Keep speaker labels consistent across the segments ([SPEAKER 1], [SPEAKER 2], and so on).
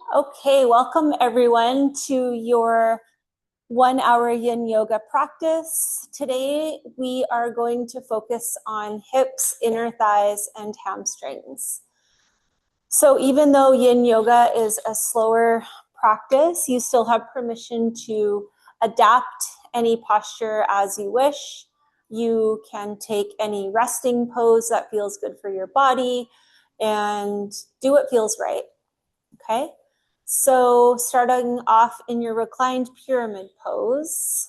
[SPEAKER 1] Okay, welcome everyone to your 1 hour yin yoga practice. Today we are going to focus on hips, inner thighs, and hamstrings. So even though yin yoga is a slower practice, you still have permission to adapt any posture as you wish. You can take any resting pose that feels good for your body and do what feels right. Okay, so starting off in your reclined pyramid pose,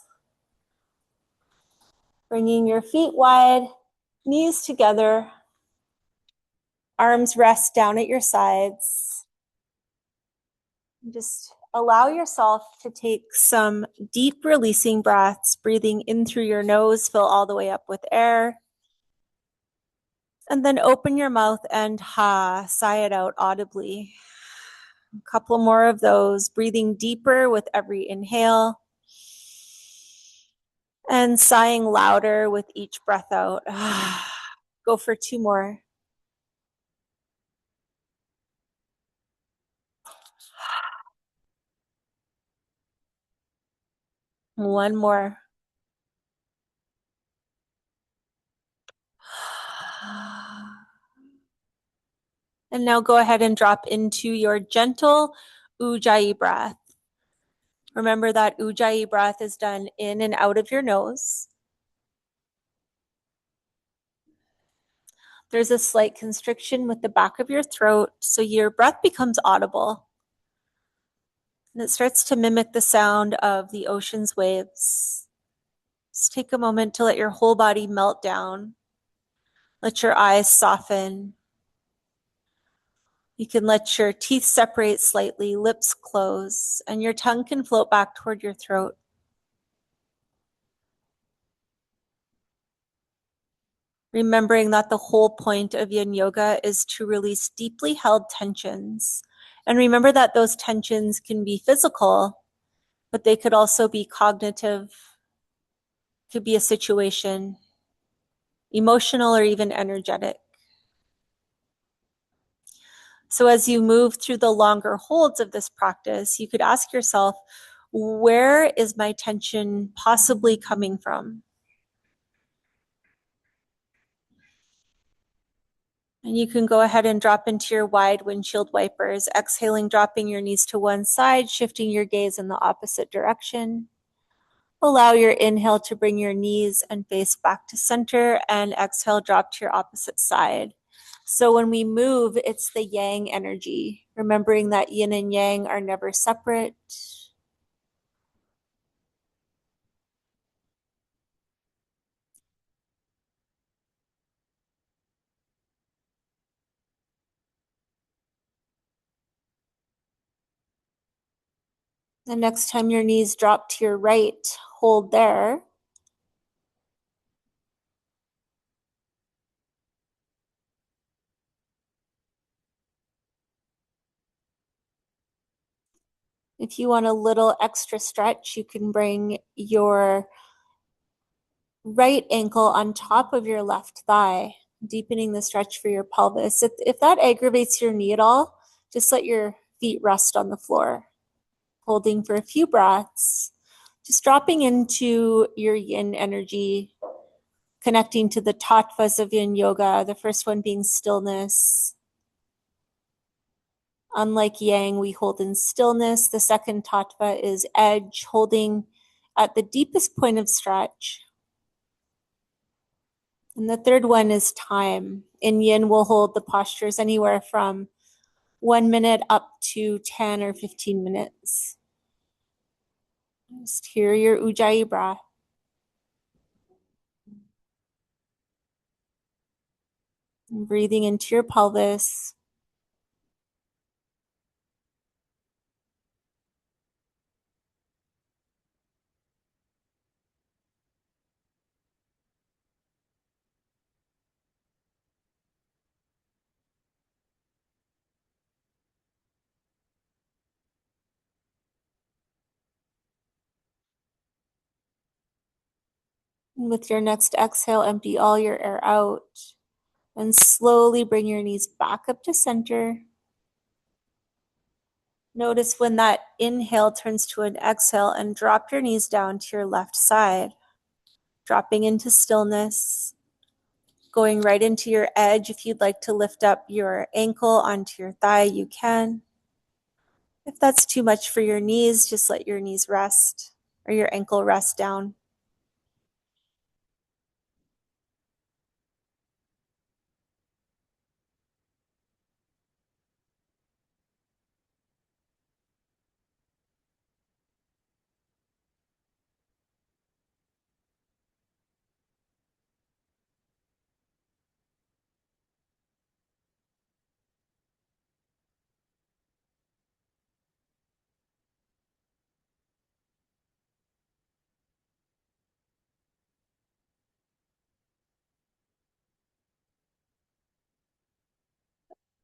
[SPEAKER 1] bringing your feet wide, knees together, arms rest down at your sides. Just allow yourself to take some deep releasing breaths, breathing in through your nose, fill all the way up with air. And then open your mouth and sigh it out audibly. A couple more of those, breathing deeper with every inhale and sighing louder with each breath out. Go for 2 more. One more. And now go ahead and drop into your gentle Ujjayi breath. Remember that Ujjayi breath is done in and out of your nose. There's a slight constriction with the back of your throat, so your breath becomes audible. And it starts to mimic the sound of the ocean's waves. Just take a moment to let your whole body melt down. Let your eyes soften. You can let your teeth separate slightly, lips close, and your tongue can float back toward your throat. Remembering that the whole point of yin yoga is to release deeply held tensions. And remember that those tensions can be physical, but they could also be cognitive, could be a situation, emotional, or even energetic. So as you move through the longer holds of this practice, you could ask yourself, where is my tension possibly coming from? And you can go ahead and drop into your wide windshield wipers, exhaling, dropping your knees to one side, shifting your gaze in the opposite direction. Allow your inhale to bring your knees and face back to center, and exhale, drop to your opposite side. So when we move, it's the yang energy, remembering that yin and yang are never separate. The next time your knees drop to your right, hold there. If you want a little extra stretch, you can bring your right ankle on top of your left thigh, deepening the stretch for your pelvis. If that aggravates your knee at all, just let your feet rest on the floor, holding for a few breaths, just dropping into your yin energy, connecting to the tattvas of yin yoga, the first one being stillness. Unlike yang, we hold in stillness. The second tattva is edge, holding at the deepest point of stretch. And the third one is time. In yin, we'll hold the postures anywhere from 1 minute up to 10 or 15 minutes. Just hear your Ujjayi breath. And breathing into your pelvis. And with your next exhale, empty all your air out. And slowly bring your knees back up to center. Notice when that inhale turns to an exhale and drop your knees down to your left side, dropping into stillness, going right into your edge. If you'd like to lift up your ankle onto your thigh, you can. If that's too much for your knees, just let your knees rest or your ankle rest down.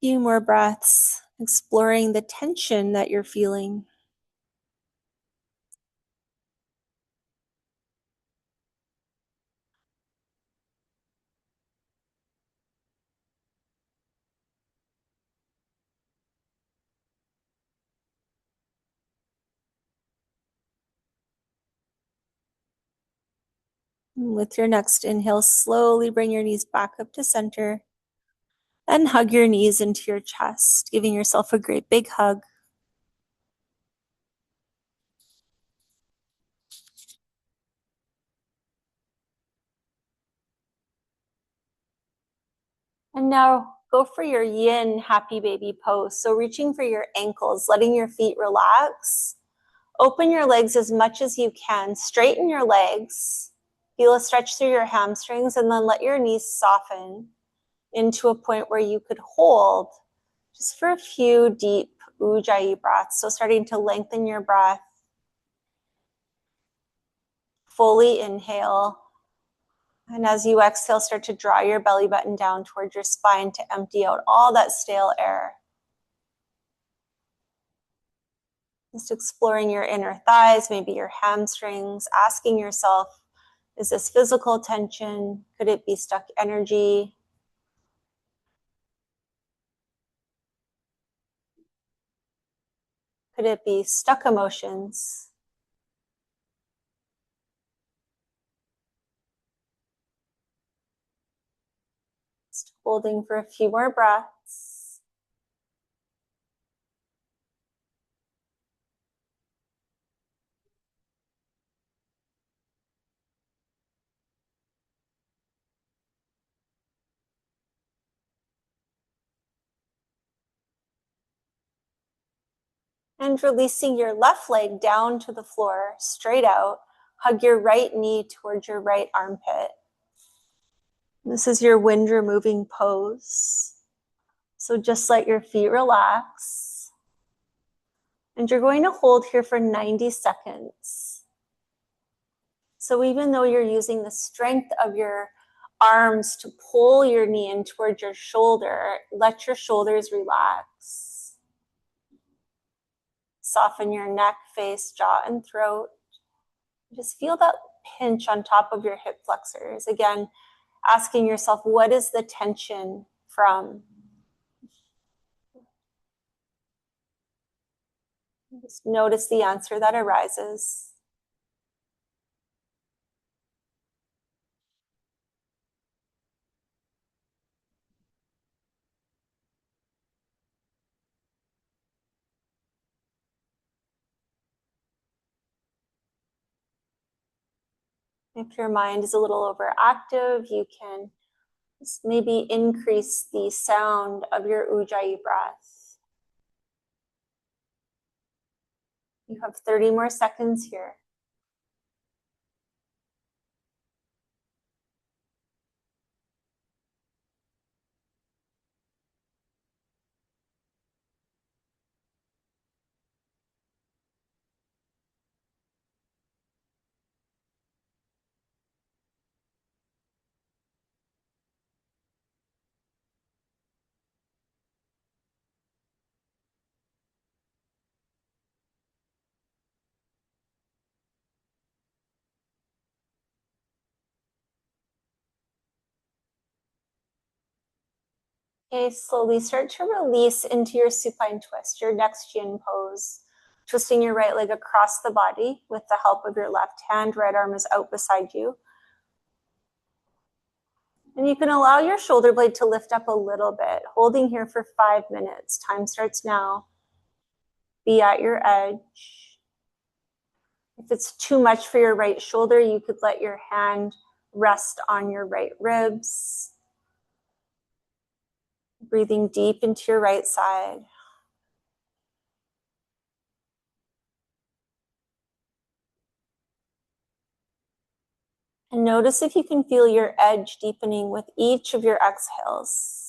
[SPEAKER 1] Few more breaths, exploring the tension that you're feeling. With your next inhale, slowly bring your knees back up to center and hug your knees into your chest, giving yourself a great big hug. And now go for your yin happy baby pose. So reaching for your ankles, letting your feet relax. Open your legs as much as you can. Straighten your legs. Feel a stretch through your hamstrings and then let your knees soften into a point where you could hold just for a few deep ujjayi breaths. So starting to lengthen your breath. Fully inhale. And as you exhale, start to draw your belly button down towards your spine to empty out all that stale air. Just exploring your inner thighs, maybe your hamstrings, asking yourself, is this physical tension? Could it be stuck energy? Could it be stuck emotions? Just holding for a few more breaths. And releasing your left leg down to the floor, straight out. Hug your right knee towards your right armpit. This is your wind removing pose. So just let your feet relax. And you're going to hold here for 90 seconds. So even though you're using the strength of your arms to pull your knee in towards your shoulder, let your shoulders relax. Soften your neck, face, jaw, and throat. Just feel that pinch on top of your hip flexors. Again, asking yourself, what is the tension from? Just notice the answer that arises. If your mind is a little overactive, you can just maybe increase the sound of your ujjayi breath. You have 30 more seconds here. Okay, slowly start to release into your supine twist, your next yin pose. Twisting your right leg across the body with the help of your left hand. Right arm is out beside you. And you can allow your shoulder blade to lift up a little bit, holding here for 5 minutes. Time starts now. Be at your edge. If it's too much for your right shoulder, you could let your hand rest on your right ribs. Breathing deep into your right side. And notice if you can feel your edge deepening with each of your exhales.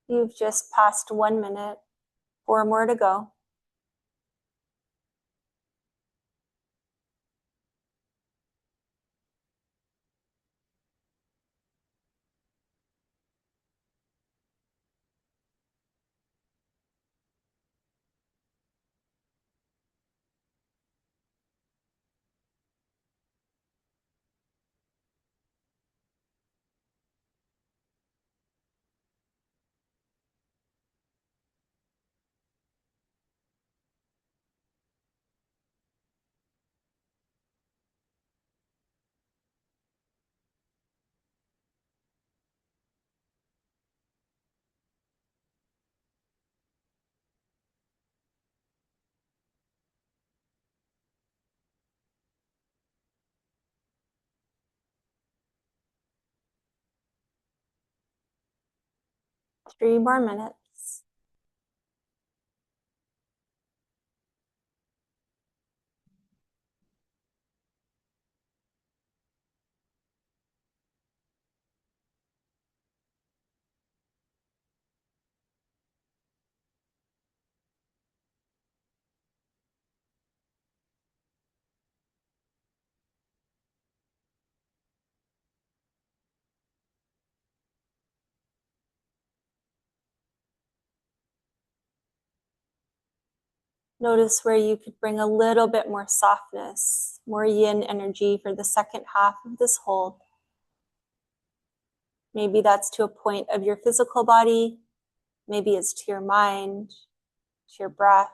[SPEAKER 1] You've just passed 1 minute, 4 more to go. Three more minutes. Notice where you could bring a little bit more softness, more yin energy for the second half of this hold. Maybe that's to a point of your physical body. Maybe it's to your mind, to your breath.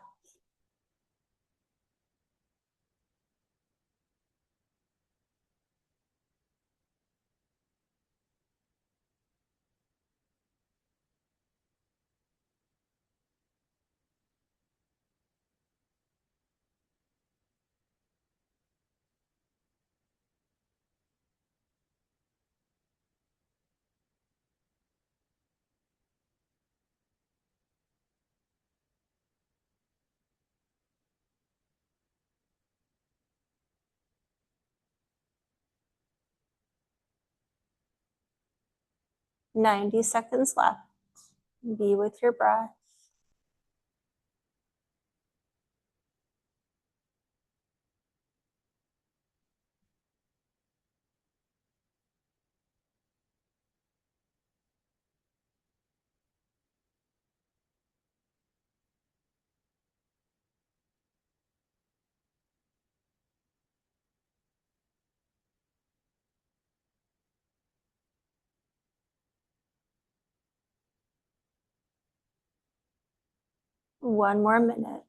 [SPEAKER 1] "90 seconds left. Be with your breath. One more minute.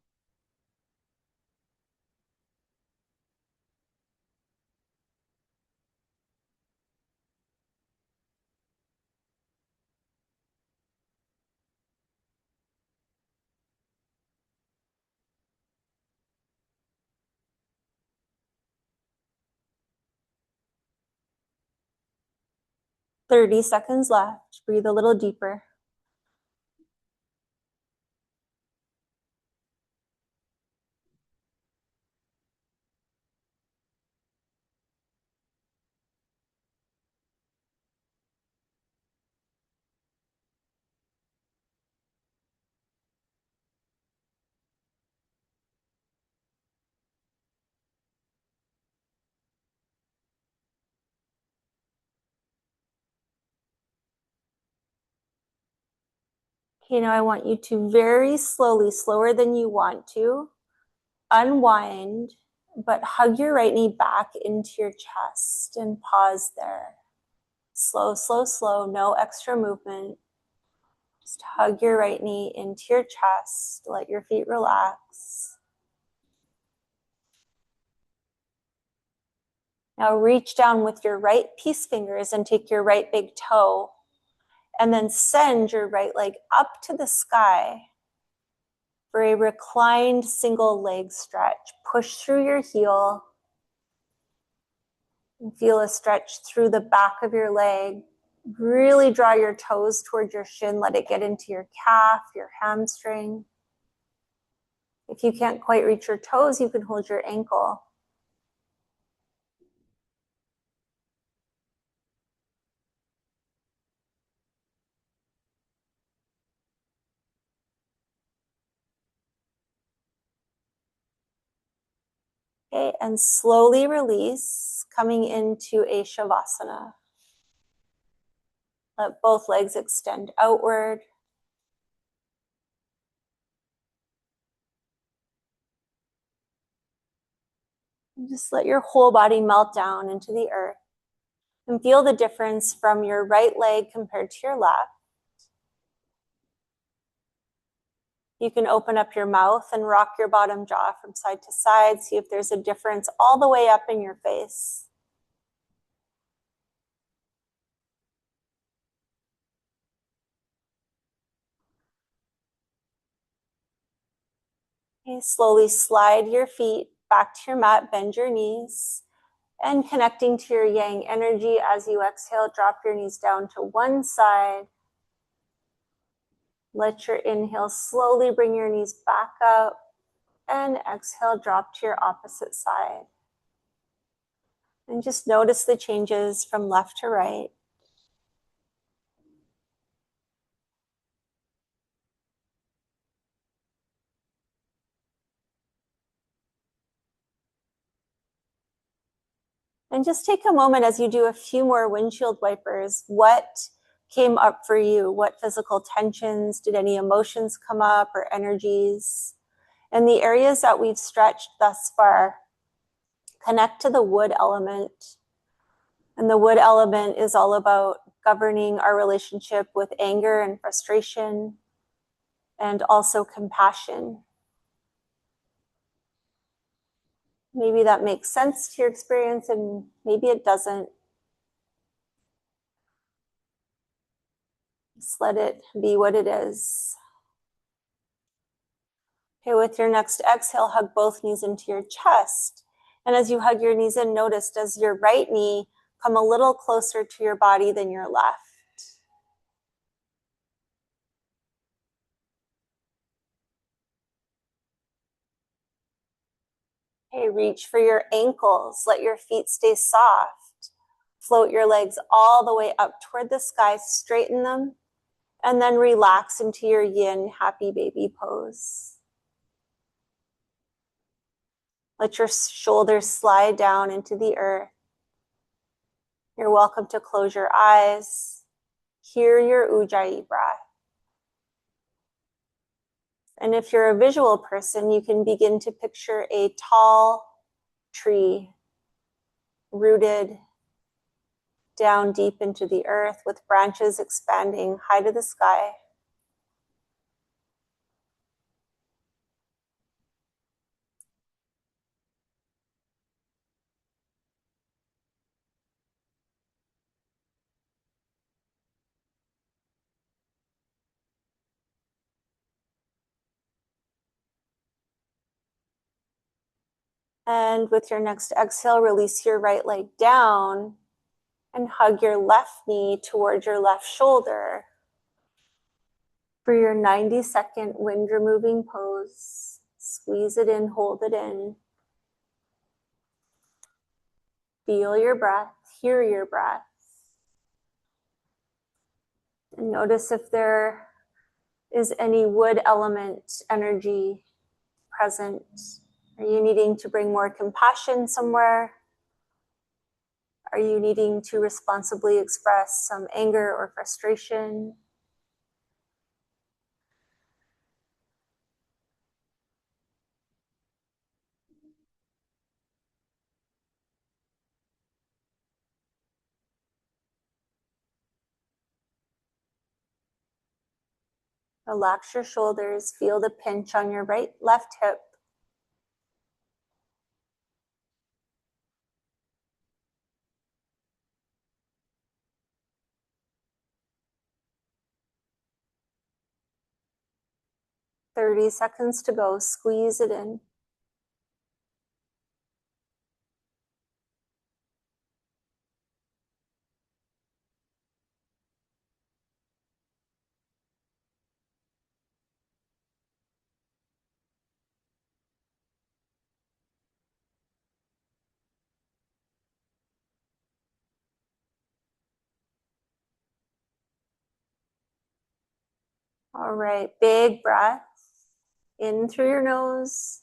[SPEAKER 1] "30 seconds left. Breathe a little deeper. Okay, now I want you to very slowly, slower than you want to, unwind, but hug your right knee back into your chest and pause there. Slow, slow, slow, no extra movement. Just hug your right knee into your chest. Let your feet relax. Now reach down with your right peace fingers and take your right big toe, and then send your right leg up to the sky for a reclined single leg stretch. Push through your heel and feel a stretch through the back of your leg. Really draw your toes towards your shin. Let it get into your calf, your hamstring. If you can't quite reach your toes, you can hold your ankle. Okay, and slowly release, coming into a shavasana. Let both legs extend outward. And just let your whole body melt down into the earth. And feel the difference from your right leg compared to your left. You can open up your mouth and rock your bottom jaw from side to side. See if there's a difference all the way up in your face. Okay, slowly slide your feet back to your mat, bend your knees, and connecting to your yang energy as you exhale, drop your knees down to one side. Let your inhale slowly bring your knees back up, and exhale, drop to your opposite side. And just notice the changes from left to right. And just take a moment as you do a few more windshield wipers. What came up for you? What physical tensions? Did any emotions come up or energies? And the areas that we've stretched thus far, connect to the wood element. And the wood element is all about governing our relationship with anger and frustration, and also compassion. Maybe that makes sense to your experience, and maybe it doesn't. Just let it be what it is. Okay, with your next exhale, hug both knees into your chest. And as you hug your knees in, notice, does your right knee come a little closer to your body than your left? Okay, reach for your ankles. Let your feet stay soft. Float your legs all the way up toward the sky, straighten them, and then relax into your yin happy baby pose. Let your shoulders slide down into the earth. You're welcome to close your eyes. Hear your ujjayi breath. And if you're a visual person, you can begin to picture a tall tree rooted down deep into the earth with branches expanding high to the sky. And with your next exhale, release your right leg down and hug your left knee towards your left shoulder for your 90-second wind removing pose. Squeeze it in, hold it in. Feel your breath, hear your breath. And notice if there is any wood element energy present. Are you needing to bring more compassion somewhere? Are you needing to responsibly express some anger or frustration? Relax your shoulders. Feel the pinch on your left hip. Thirty seconds to go. Squeeze it in. All right, big breath in through your nose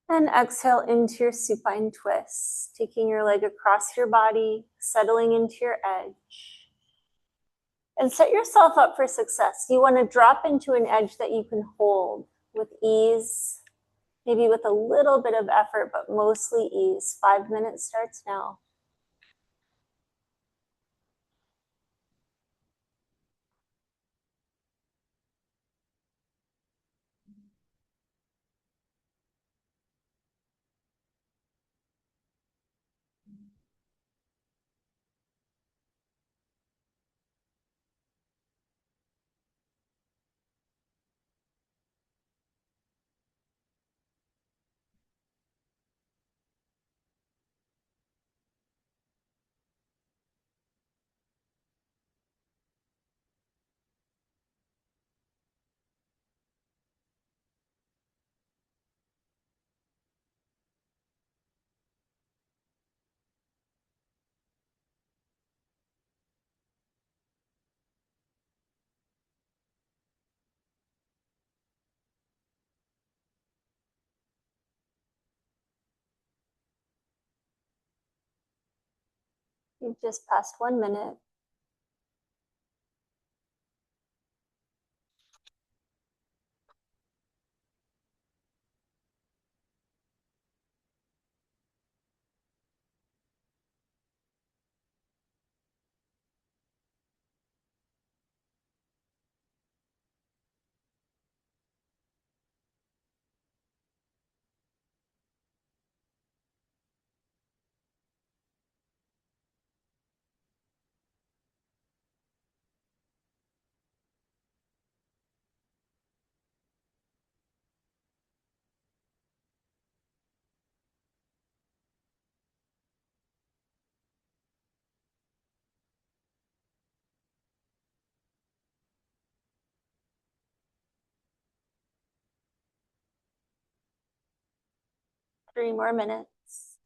[SPEAKER 1] and exhale into your supine twist, taking your leg across your body, settling into your edge. And set yourself up for success. You want to drop into an edge that you can hold with ease, maybe with a little bit of effort, but mostly ease. 5 minutes starts now. You've just passed 1 minute. Three more minutes.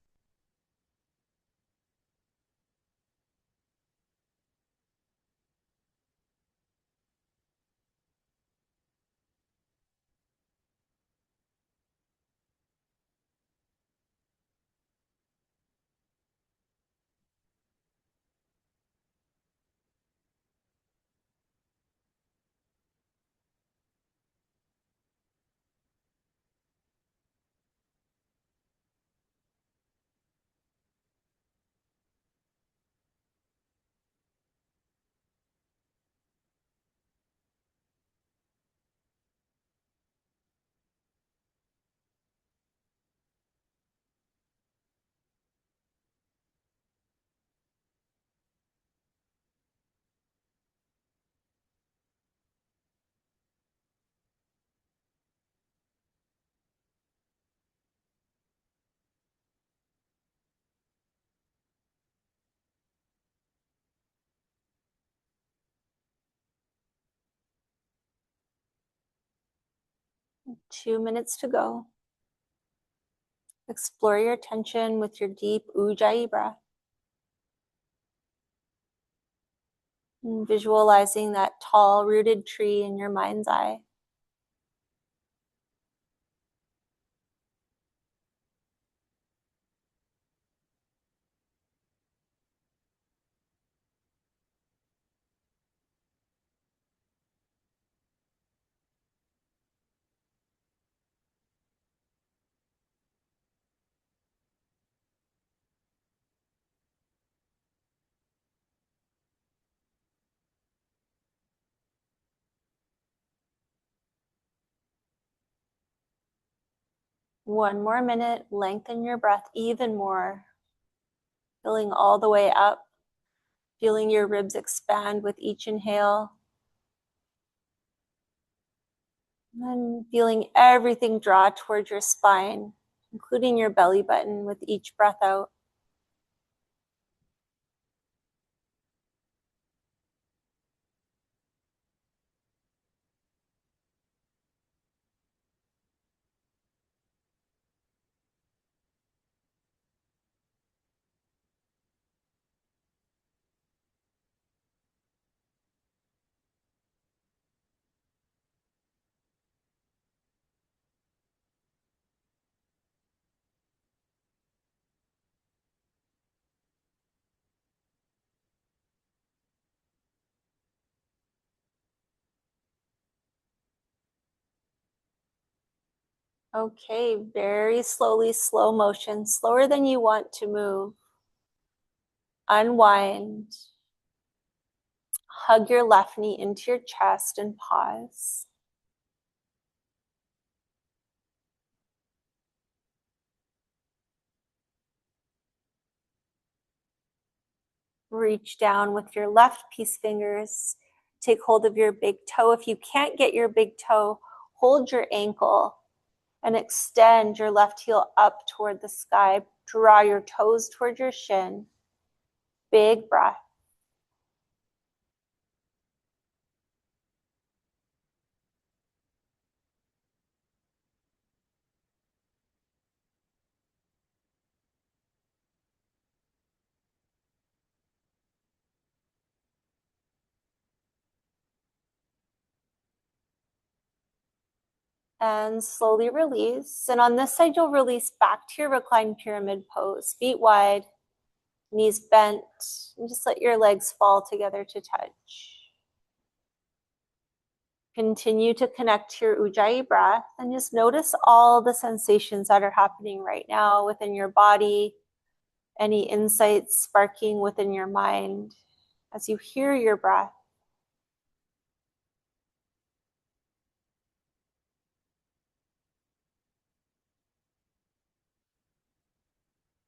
[SPEAKER 1] Two minutes to go. Explore your attention with your deep Ujjayi breath. And visualizing that tall rooted tree in your mind's eye. One more minute, lengthen your breath even more, filling all the way up, feeling your ribs expand with each inhale, and then feeling everything draw towards your spine, including your belly button with each breath out. Okay, very slowly, slow motion, slower than you want to move. Unwind. Hug your left knee into your chest and pause. Reach down with your left peace fingers. Take hold of your big toe. If you can't get your big toe, hold your ankle and extend your left heel up toward the sky. Draw your toes toward your shin. Big breath. And slowly release. And on this side, you'll release back to your reclined pyramid pose. Feet wide, knees bent, and just let your legs fall together to touch. Continue to connect to your Ujjayi breath and just notice all the sensations that are happening right now within your body, any insights sparking within your mind as you hear your breath.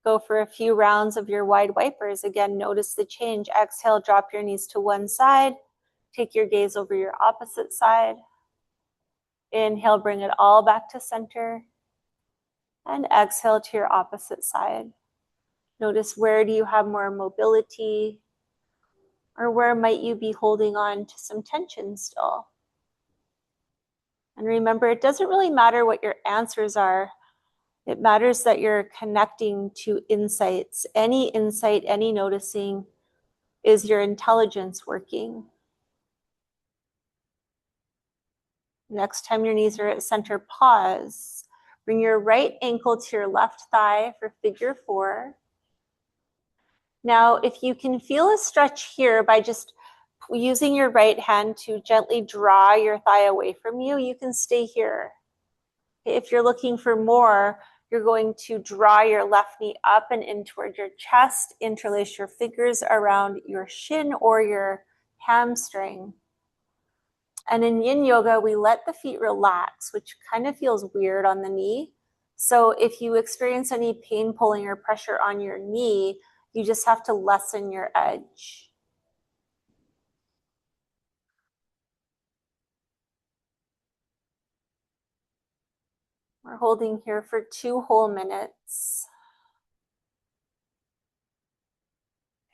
[SPEAKER 1] Go for a few rounds of your wide wipers. Again, notice the change. Exhale, drop your knees to one side. Take your gaze over your opposite side. Inhale, bring it all back to center. And exhale to your opposite side. Notice, where do you have more mobility? Or where might you be holding on to some tension still? And remember, it doesn't really matter what your answers are. It matters that you're connecting to insights. Any insight, any noticing is your intelligence working. Next time your knees are at center, pause. Bring your right ankle to your left thigh for figure 4. Now, if you can feel a stretch here by just using your right hand to gently draw your thigh away from you, you can stay here. If you're looking for more, you're going to draw your left knee up and in toward your chest, interlace your fingers around your shin or your hamstring. And in yin yoga, we let the feet relax, which kind of feels weird on the knee. So if you experience any pain pulling or pressure on your knee, you just have to lessen your edge. We're holding here for 2 whole minutes.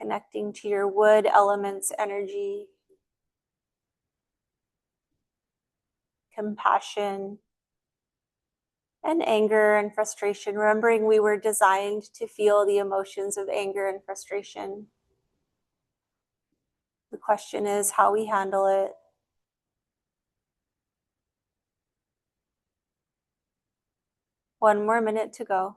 [SPEAKER 1] Connecting to your wood element's energy, compassion, and anger and frustration. Remembering we were designed to feel the emotions of anger and frustration. The question is how we handle it. One more minute to go.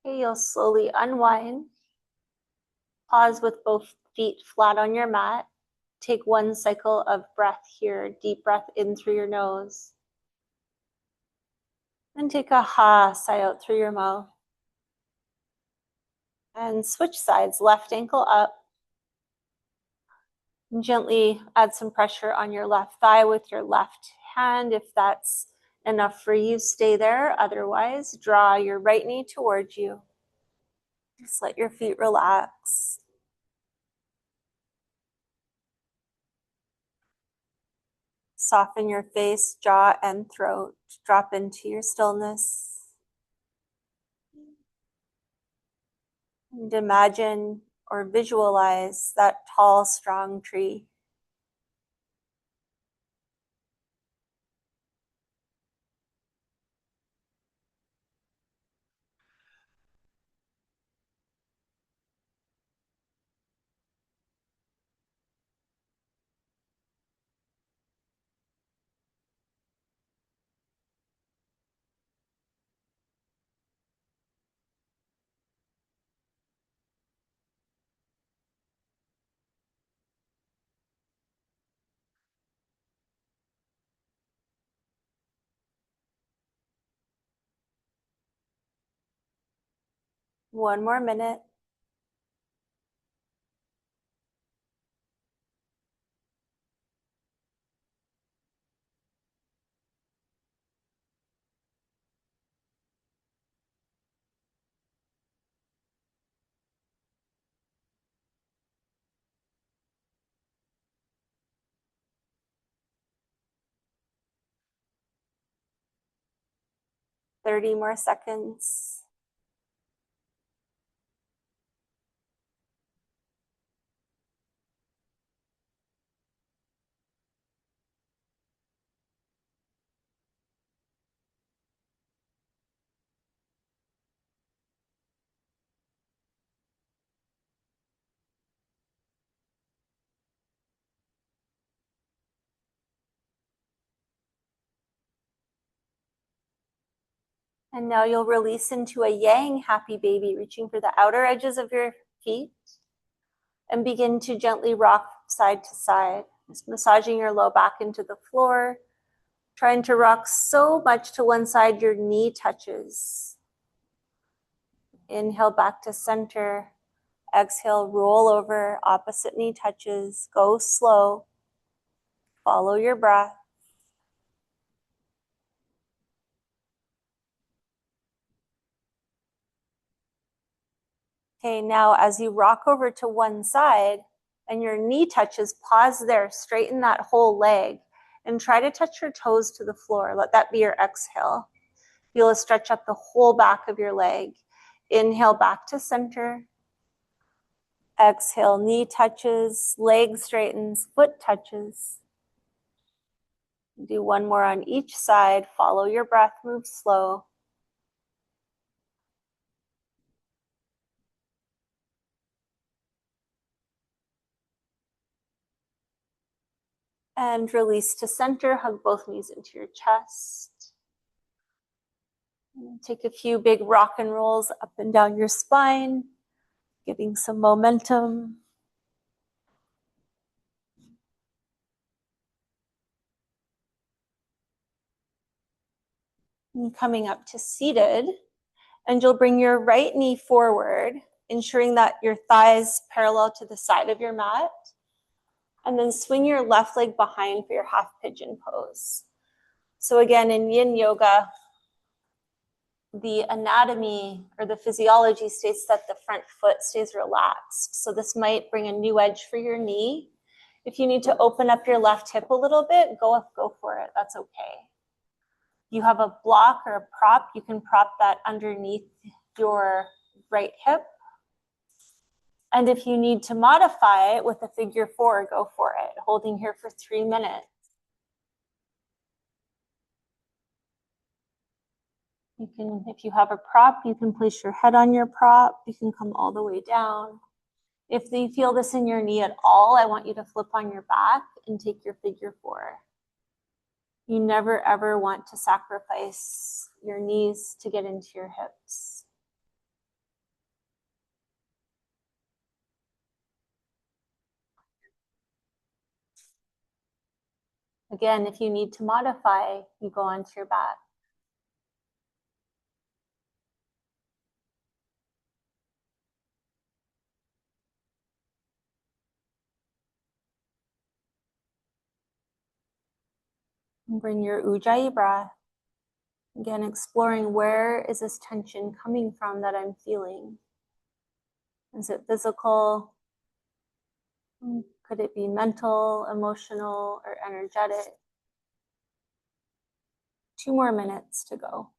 [SPEAKER 1] Okay, you'll slowly unwind. Pause with both feet flat on your mat. Take one cycle of breath here. Deep breath in through your nose. And take a ha sigh out through your mouth. And switch sides, left ankle up. And gently add some pressure on your left thigh with your left hand. If that's enough for you, stay there. Otherwise, draw your right knee towards you. Just let your feet relax. Soften your face, jaw, and throat. Drop into your stillness. And imagine or visualize that tall, strong tree. One more minute. Thirty more seconds. And now you'll release into a yang happy baby, reaching for the outer edges of your feet and begin to gently rock side to side, just massaging your low back into the floor, trying to rock so much to one side your knee touches. Inhale back to center. Exhale, roll over, opposite knee touches. Go slow. Follow your breath. Okay, now as you rock over to one side and your knee touches, pause there, straighten that whole leg, and try to touch your toes to the floor. Let that be your exhale. You'll stretch up the whole back of your leg. Inhale back to center. Exhale, knee touches, leg straightens, foot touches. Do one more on each side. Follow your breath, move slow. And release to center, hug both knees into your chest. Take a few big rock and rolls up and down your spine, getting some momentum. And coming up to seated, and you'll bring your right knee forward, ensuring that your thighs parallel to the side of your mat. And then swing your left leg behind for your half pigeon pose. So again, in yin yoga, the anatomy or the physiology states that the front foot stays relaxed. So this might bring a new edge for your knee. If you need to open up your left hip a little bit, go for it. That's okay. You have a block or a prop, you can prop that underneath your right hip. And if you need to modify it with a figure four, go for it. Holding here for 3 minutes. You can, if you have a prop, you can place your head on your prop. You can come all the way down. If you feel this in your knee at all, I want you to flip on your back and take your figure four. You never ever want to sacrifice your knees to get into your hips. Again, if you need to modify, you go onto your back. And bring your ujjayi breath. Again, exploring where is this tension coming from that I'm feeling? Is it physical? Could it be mental, emotional, or energetic? 2 more minutes to go.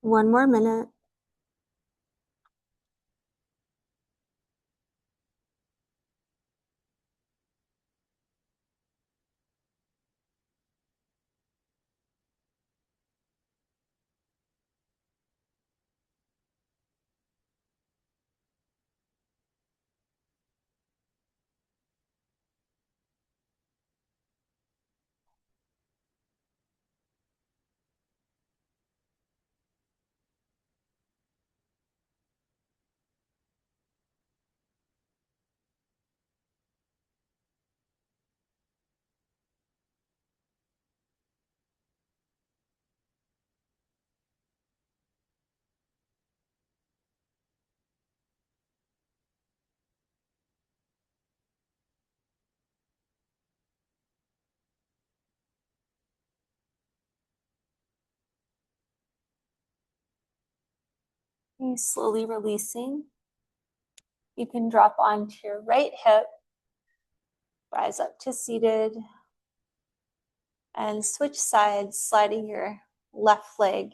[SPEAKER 1] One more minute. Okay, slowly releasing. You can drop onto your right hip, rise up to seated, and switch sides, sliding your left leg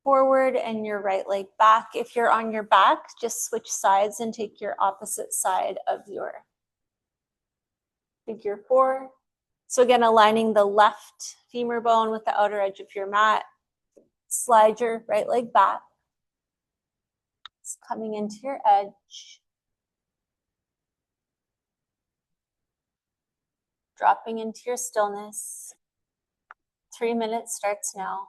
[SPEAKER 1] forward and your right leg back. If you're on your back, just switch sides and take your opposite side of your figure 4. So again, aligning the left femur bone with the outer edge of your mat. Slide your right leg back. It's coming into your edge. Dropping into your stillness. 3 minutes starts now.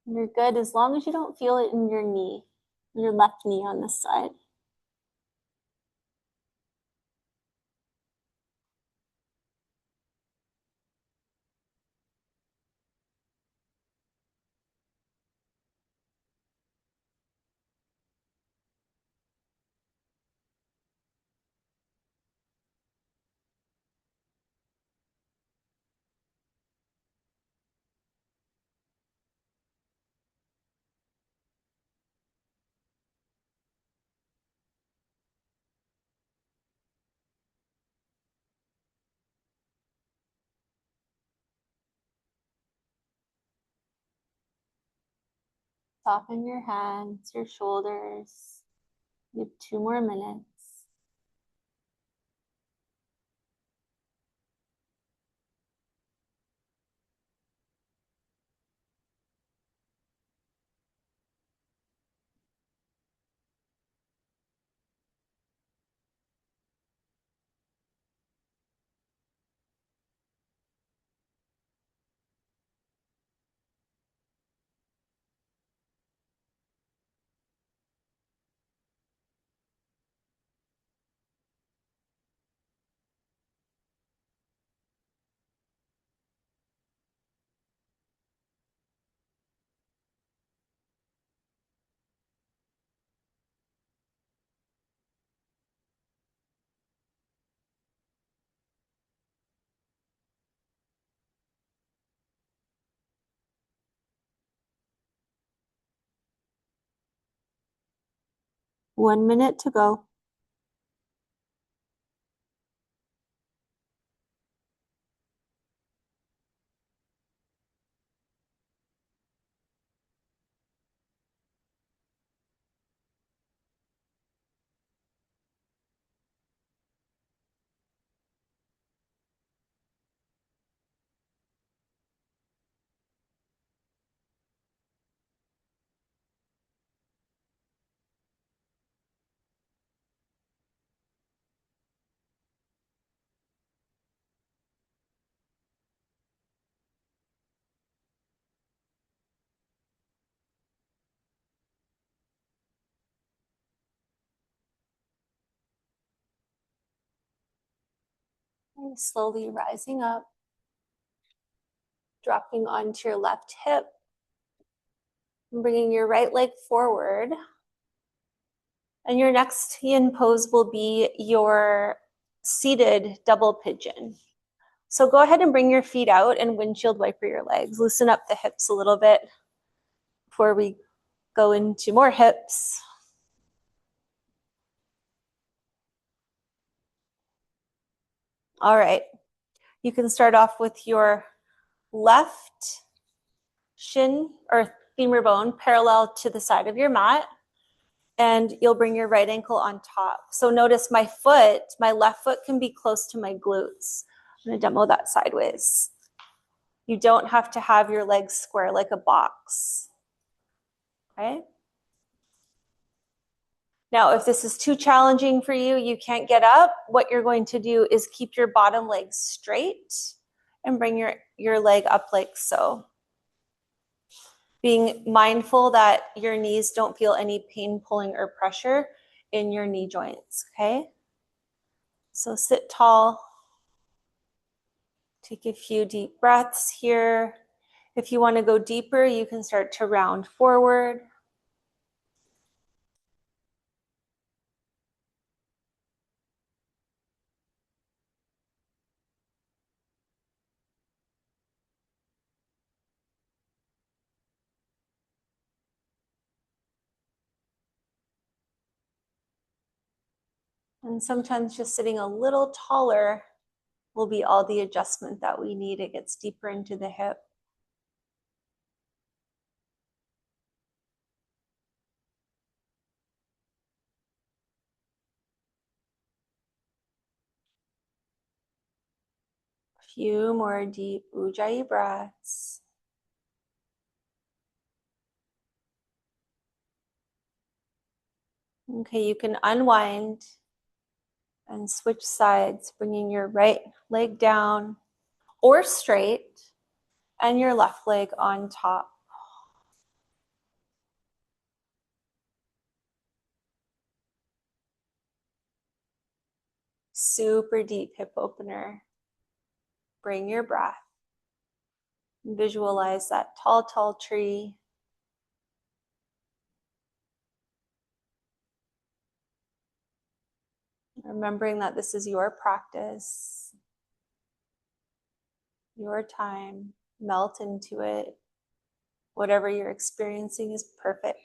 [SPEAKER 1] You're good as long as you don't feel it in your knee, your left knee on this side. Soften your hands, your shoulders. You have 2 more minutes. 1 minute to go. And slowly rising up, dropping onto your left hip, and bringing your right leg forward. And your next yin pose will be your seated double pigeon. So go ahead and bring your feet out and windshield wiper your legs. Loosen up the hips a little bit before we go into more hips. All right. You can start off with your left shin or femur bone parallel to the side of your mat, and you'll bring your right ankle on top. So notice my left foot can be close to my glutes. I'm going to demo that sideways. You don't have to have your legs square like a box. Okay? Now, if this is too challenging for you, you can't get up, what you're going to do is keep your bottom leg straight and bring your leg up like so. Being mindful that your knees don't feel any pain, pulling, or pressure in your knee joints, okay? So sit tall. Take a few deep breaths here. If you want to go deeper, you can start to round forward. And sometimes just sitting a little taller will be all the adjustment that we need. It gets deeper into the hip. A few more deep Ujjayi breaths. Okay, you can unwind and switch sides, bringing your right leg down or straight and your left leg on top. Super deep hip opener. Bring your breath. Visualize that tall, tall tree. Remembering that this is your practice, your time. Melt into it. Whatever you're experiencing is perfect.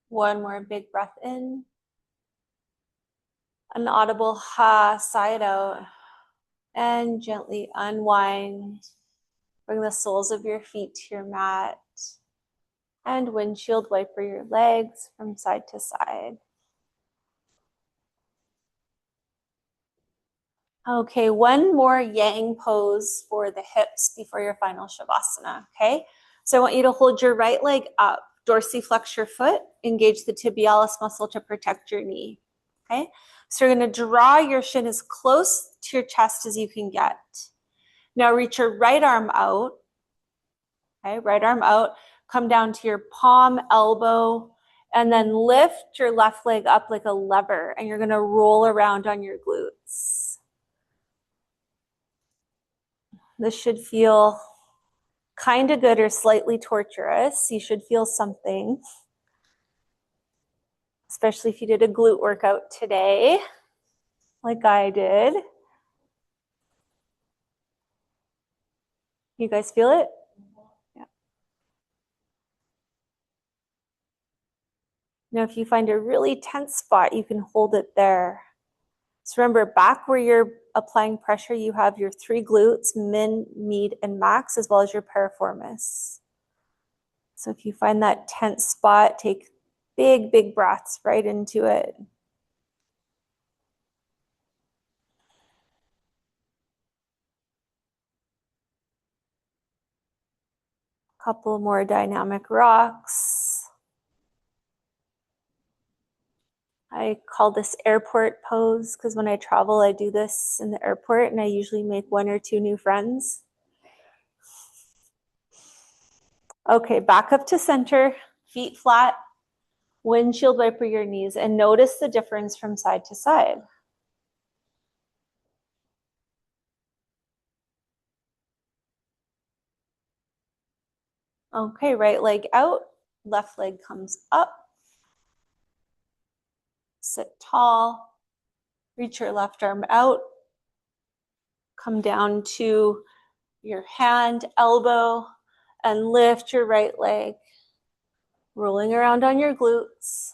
[SPEAKER 1] One more big breath in. An audible ha, sigh it out. And gently unwind. Bring the soles of your feet to your mat. And windshield wiper your legs from side to side. Okay, one more yang pose for the hips before your final shavasana, okay? So I want you to hold your right leg up, dorsiflex your foot, engage the tibialis muscle to protect your knee, okay? So you're gonna draw your shin as close to your chest as you can get. Now reach your right arm out, okay? Right arm out, come down to your palm, elbow, And then lift your left leg up like a lever, and you're gonna roll around on your glutes. This should feel kind of good or slightly torturous. You should feel something, especially if you did a glute workout today, like I did. You guys feel it? Yeah. Now, if you find a really tense spot, you can hold it there. So remember, back where you're applying pressure, you have your 3 glutes, min, med, and max, as well as your piriformis. So if you find that tense spot, take big, big breaths right into it. A couple more dynamic rocks. I call this airport pose because when I travel, I do this in the airport and I usually make 1 or 2 new friends. Okay, back up to center, feet flat, windshield wiper your knees, and notice the difference from side to side. Okay, right leg out, left leg comes up. Sit tall, reach your left arm out, come down to your hand, elbow, and lift your right leg, rolling around on your glutes.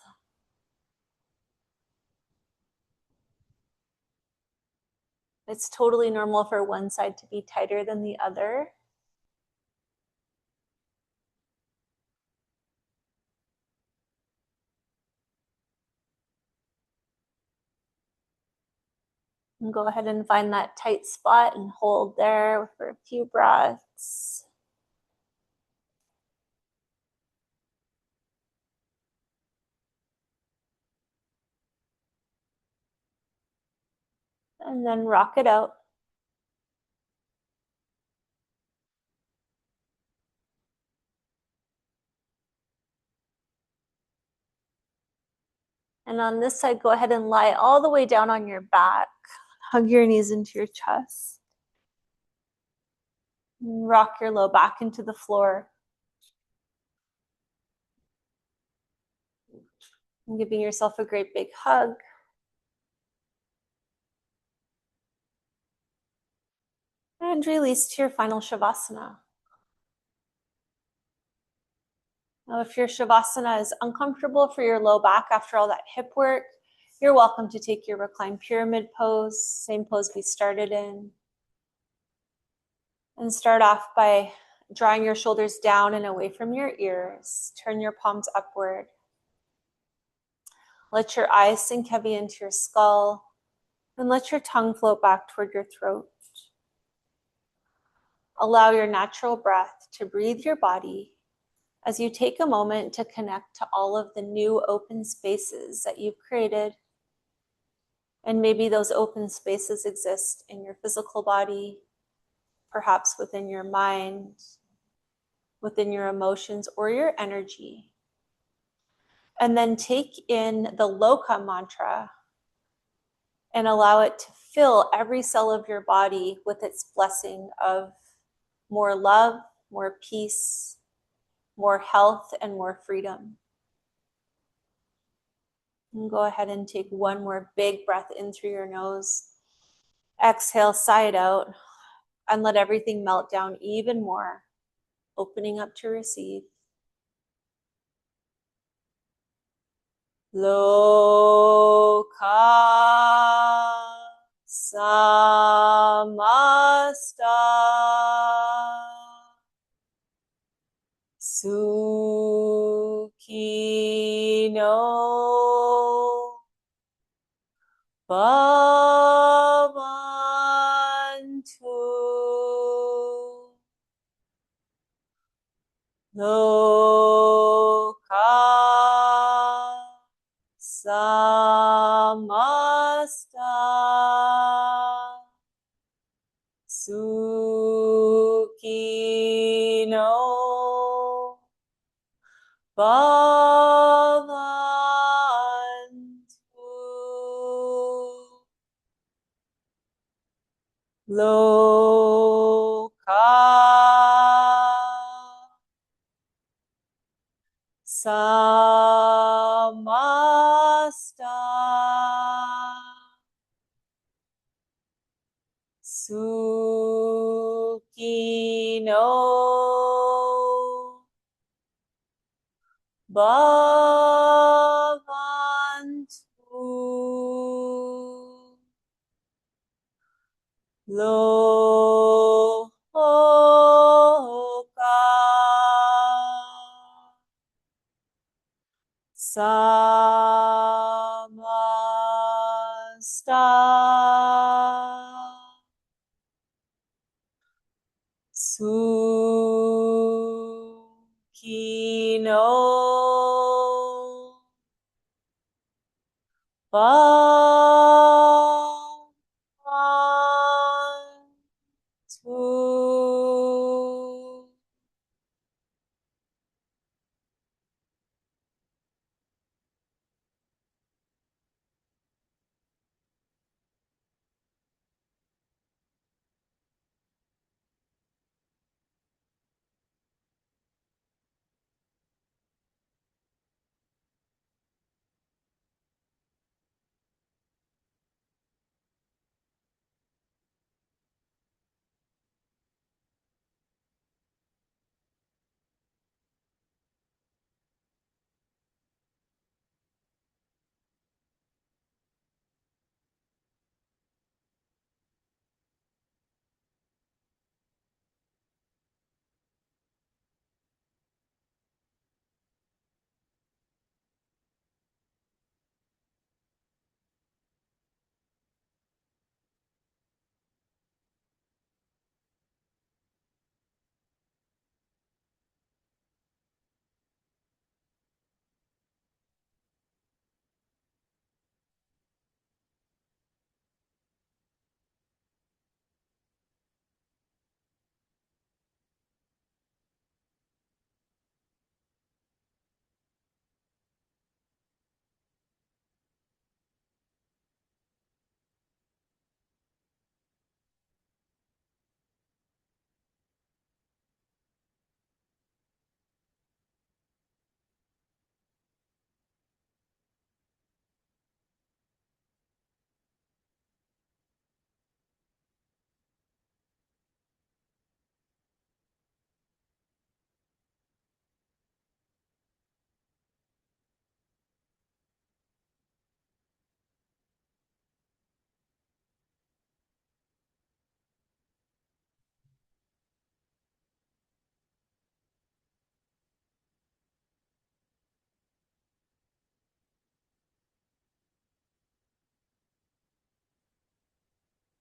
[SPEAKER 1] It's totally normal for one side to be tighter than the other. And go ahead and find that tight spot and hold there for a few breaths. And then rock it out. And on this side, go ahead and lie all the way down on your back. Hug your knees into your chest. And rock your low back into the floor. And giving yourself a great big hug. And release to your final Shavasana. Now, if your Shavasana is uncomfortable for your low back after all that hip work, you're welcome to take your reclined pyramid pose, same pose we started in. And start off by drawing your shoulders down and away from your ears. Turn your palms upward. Let your eyes sink heavy into your skull, and let your tongue float back toward your throat. Allow your natural breath to breathe your body as you take a moment to connect to all of the new open spaces that you've created. And maybe those open spaces exist in your physical body, perhaps within your mind, within your emotions, or your energy. And then take in the Loka mantra and allow it to fill every cell of your body with its blessing of more love, more peace, more health, and more freedom. And go ahead and take 1 more big breath in through your nose. Exhale, sigh it out, and let everything melt down even more, opening up to receive. Loka samasta Sukhino Bhavantu. Loka samasta Sukhino Bhavantu. Loka Samasta Sukino Bhavantu Loka Samasta Sukino Bhavantu.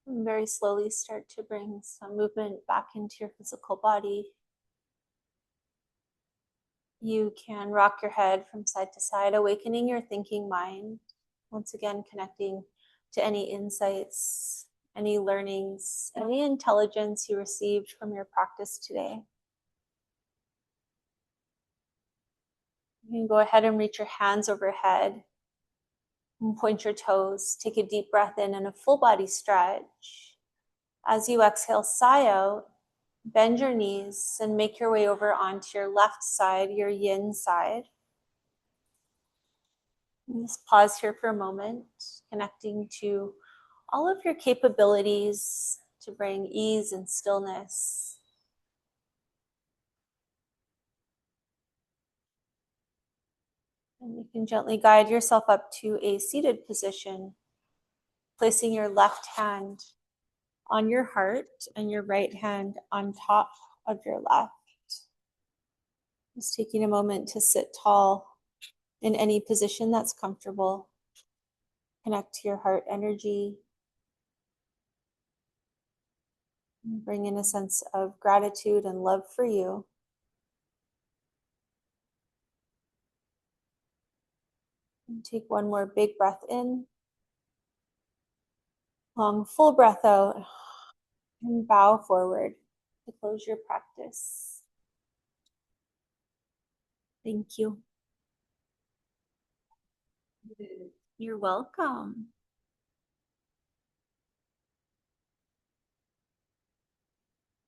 [SPEAKER 1] And very slowly start to bring some movement back into your physical body. You can rock your head from side to side, awakening your thinking mind. Once again, connecting to any insights, any learnings, any intelligence you received from your practice today. You can go ahead and reach your hands overhead and point your toes. Take a deep breath in and a full body stretch. As you exhale, sigh out, bend your knees and make your way over onto your left side, your yin side. And just pause here for a moment, connecting to all of your capabilities to bring ease and stillness. And you can gently guide yourself up to a seated position, placing your left hand on your heart and your right hand on top of your left. Just taking a moment to sit tall in any position that's comfortable. Connect to your heart energy. Bring in a sense of gratitude and love for you. And take one more big breath in. Long, full breath out. And bow forward to close your practice. Thank you. You're welcome.